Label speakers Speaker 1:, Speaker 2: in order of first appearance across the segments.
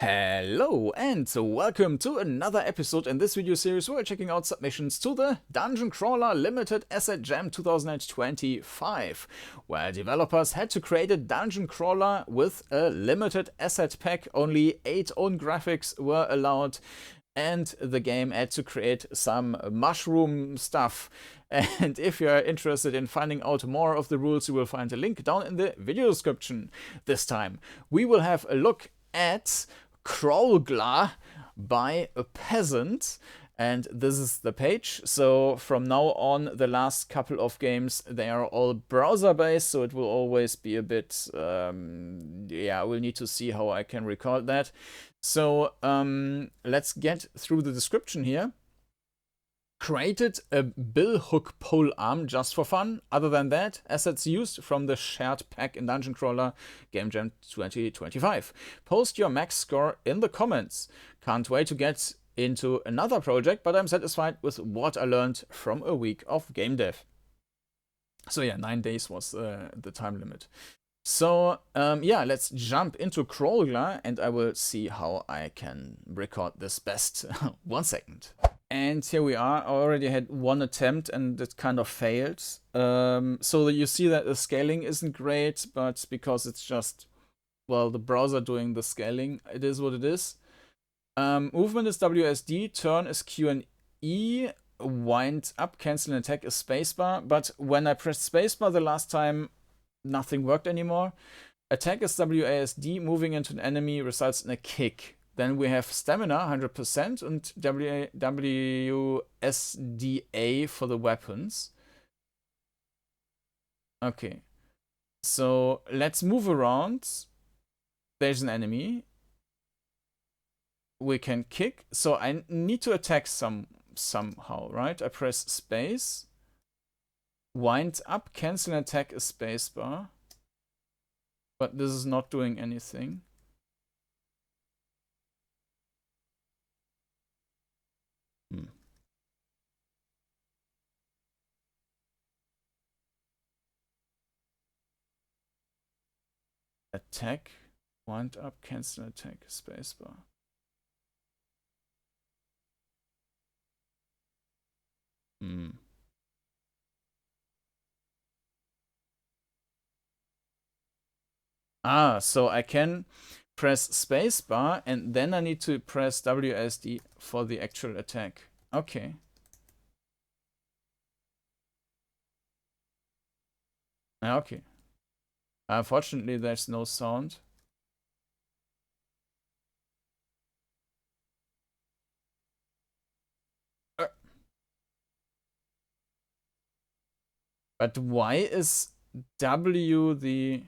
Speaker 1: Hello and welcome to another episode in this video series where we're checking out submissions to the DungeonCrawler Limited Asset Jam 2025, where developers had to create a dungeon crawler with a limited asset pack. Only 8 own graphics were allowed, and the game had to create some mushroom stuff. And if you are interested in finding out more of the rules, you will find a link down in the video description. This time we will have a look at Crawgler by a PEASANT, and this is the page. So from now on, the last couple of games, they are all browser based, so it will always be a bit we'll need to see how I can record that. So let's get through the description here. Created a billhook pole arm just for fun. Other than that, assets used from the shared pack in DungeonCrawler GameJam 2025. Post your max score in the comments. Can't wait to get into another project, but I'm satisfied with what I learned from a week of game dev. So yeah, 9 days was the time limit. So let's jump into Crawgler and I will see how I can record this best. 1 second. And here we are. I already had one attempt and it kind of failed. So you see that the scaling isn't great, but because it's just, well, the browser doing the scaling, it is what it is. Movement is WSD, turn is Q and E, wind up, cancel and attack is spacebar. But when I pressed spacebar the last time, nothing worked anymore. Attack is WASD, moving into an enemy results in a kick. Then we have stamina, 100%, and WSDA for the weapons. Okay. So let's move around. There's an enemy. We can kick. So I need to attack somehow, right? I press space. Wind up, cancel and attack is spacebar. But this is not doing anything. Attack, wind up, cancel attack, spacebar. So I can press spacebar and then I need to press WSD for the actual attack. Okay. Okay. Unfortunately, there's no sound. But why is W the...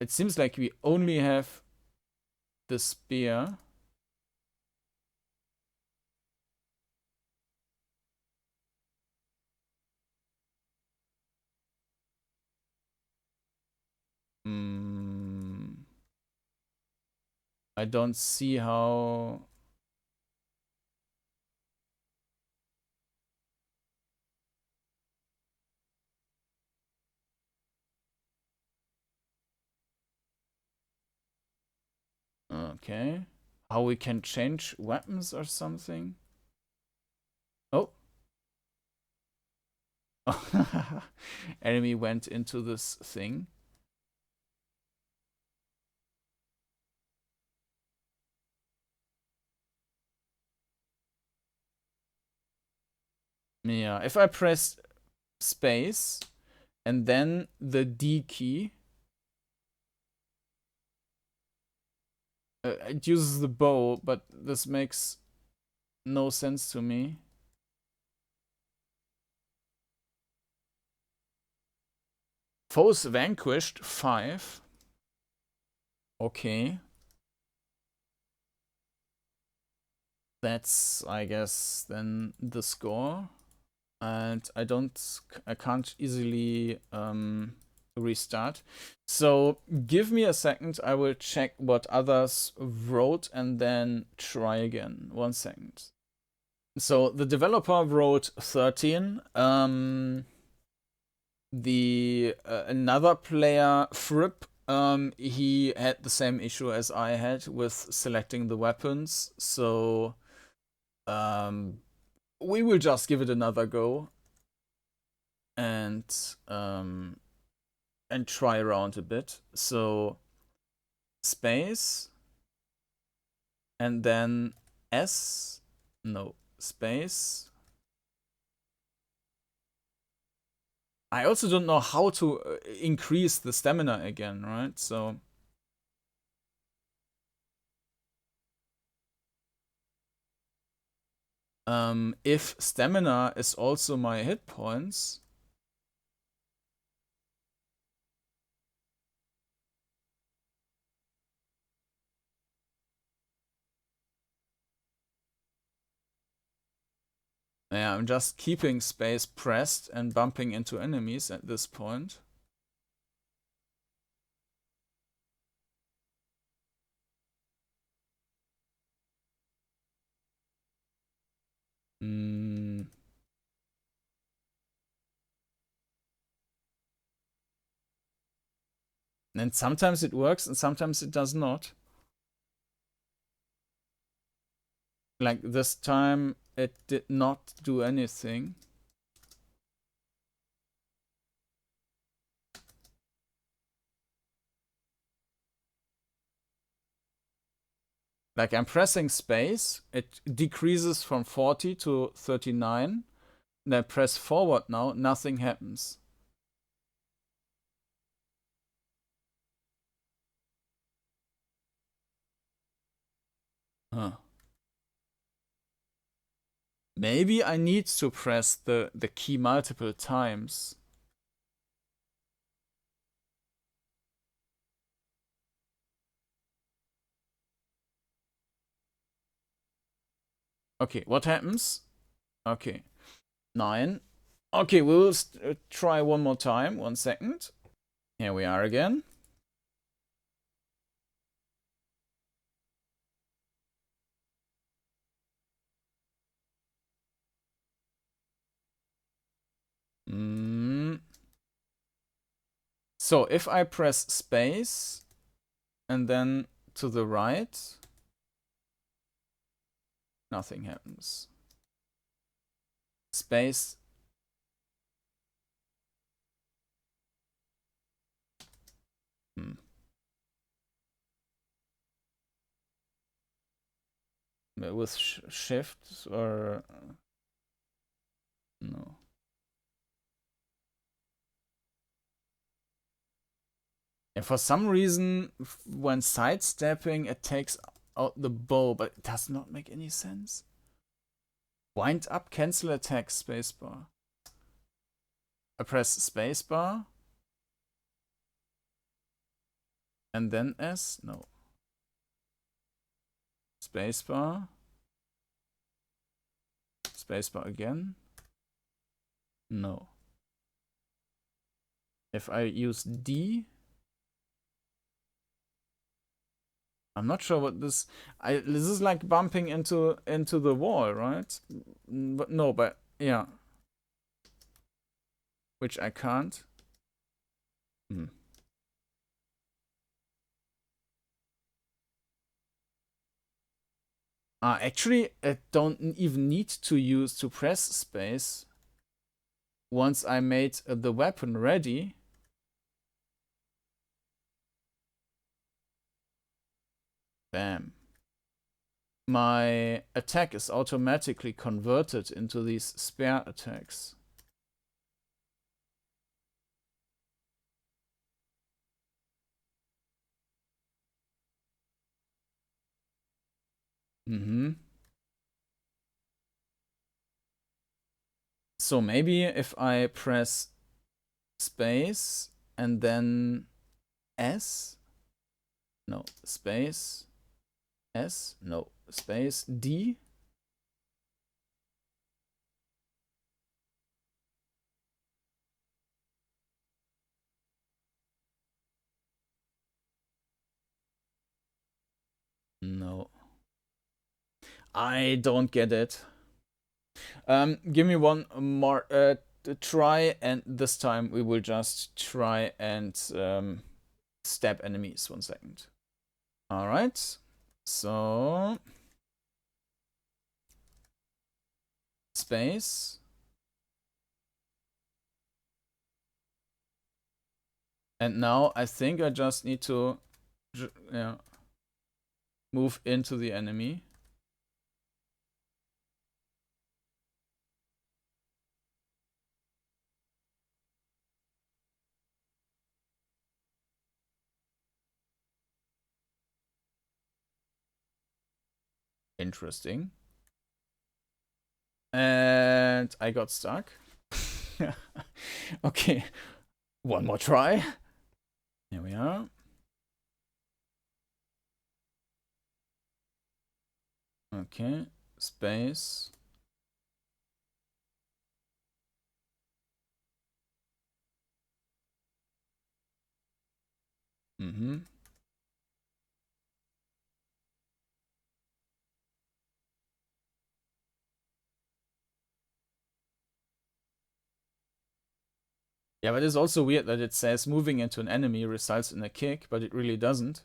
Speaker 1: It seems like we only have the spear. I don't see how... Okay. How we can change weapons or something? Oh. Enemy went into this thing. Yeah, if I press space and then the D key, it uses the bow, but this makes no sense to me. Foes vanquished, 5. Okay. That's, I guess, then the score. And I can't easily restart. So give me a second. I will check what others wrote and then try again. 1 second. So the developer wrote 13. Another player, Fripp, He had the same issue as I had with selecting the weapons, so we will just give it another go and try around a bit. So space and then S, no, space. I also don't know how to increase the stamina again, right? So if stamina is also my hit points, yeah, I'm just keeping space pressed and bumping into enemies at this point. And sometimes it works and sometimes it does not. Like this time it did not do anything. Like I'm pressing space, it decreases from 40 to 39. And I press forward now, nothing happens. Huh. Maybe I need to press the key multiple times. Okay, what happens? Okay, 9. Okay, we will try one more time. 1 second. Here we are again. So if I press space and then to the right, nothing happens. Space. With shift or no. And for some reason, when sidestepping, it takes out the bow, but it does not make any sense. Wind up, cancel attack, spacebar. I press spacebar. And then S? No. Spacebar. Spacebar again? No. If I use D, I'm not sure what this. This is like bumping into the wall, right? But no, but yeah, which I can't. Actually, I don't even need to press space. Once I made the weapon ready, bam, my attack is automatically converted into these spare attacks. So maybe if I press space and then S, no, space, S, no, space, D. No. I don't get it. Give me one more try, and this time we will just try and stab enemies. 1 second. Alright. So space. And now I think I just need to move into the enemy. Interesting. And I got stuck. Okay, one more try. Here we are. Okay, space. Yeah, but it's also weird that it says moving into an enemy results in a kick, but it really doesn't.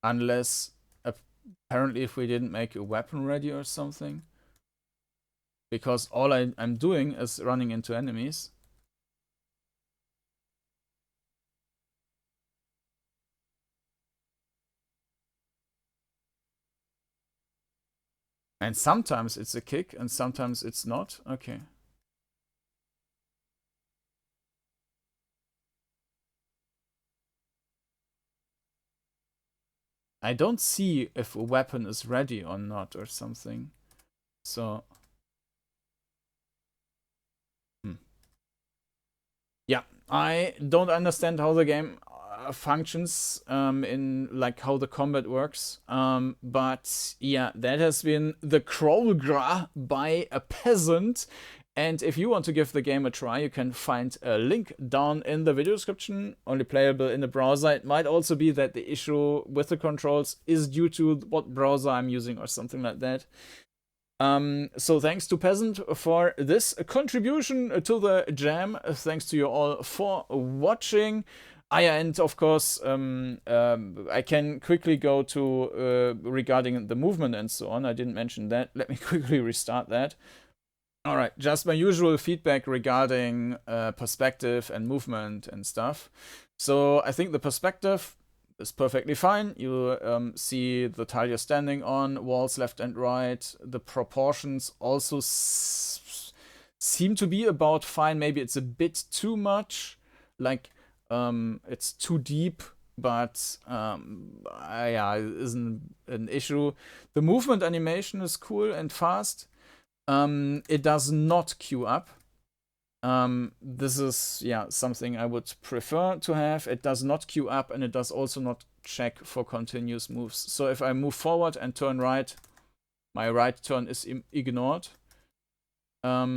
Speaker 1: Unless, apparently, if we didn't make a weapon ready or something. Because all I'm doing is running into enemies. And sometimes it's a kick, and sometimes it's not. Okay. I don't see if a weapon is ready or not or something. So yeah, I don't understand how the game functions in like how the combat works. But yeah, that has been the Crawgler by a Peasant. And if you want to give the game a try, you can find a link down in the video description, only playable in the browser. It might also be that the issue with the controls is due to what browser I'm using or something like that. So thanks to Peasant for this contribution to the jam. Thanks to you all for watching. And of course, I can quickly go to regarding the movement and so on. I didn't mention that. Let me quickly restart that. All right, just my usual feedback regarding perspective and movement and stuff. So I think the perspective is perfectly fine. You see the tile you're standing on, walls left and right. The proportions also seem to be about fine. Maybe it's a bit too much, like it's too deep, but yeah, it isn't an issue. The movement animation is cool and fast. It does not queue up. This is, yeah, something I would prefer to have. It does not queue up, and it does also not check for continuous moves. So if I move forward and turn right, my right turn is ignored. Yeah,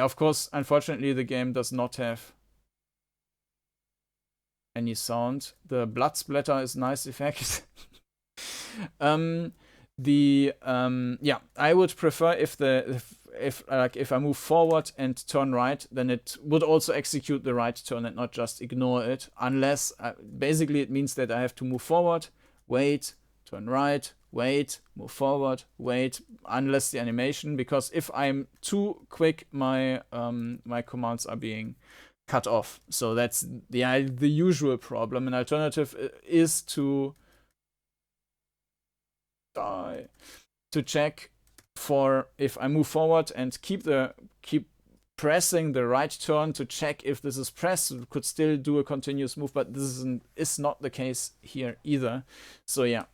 Speaker 1: of course, unfortunately, the game does not have any sound. The blood splatter is nice effect. Yeah, I would prefer if I move forward and turn right, then it would also execute the right turn and not just ignore it. Unless basically it means that I have to move forward, wait, turn right, wait, move forward, wait, unless the animation, because if I'm too quick, my my commands are being cut off. So that's the usual problem. An alternative is to check for if I move forward and keep pressing the right turn to check if this is pressed. It could still do a continuous move, but this is not the case here either. So yeah,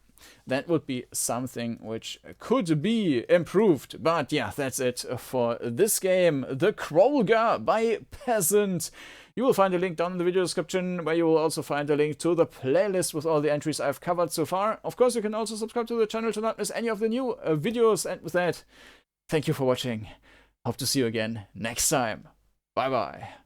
Speaker 1: that would be something which could be improved. But yeah, that's it for this game, the Crawgler by Peasant. You will find a link down in the video description, where you will also find a link to the playlist with all the entries I've covered so far. Of course, you can also subscribe to the channel to not miss any of the new videos. And with that, thank you for watching. Hope to see you again next time. Bye bye.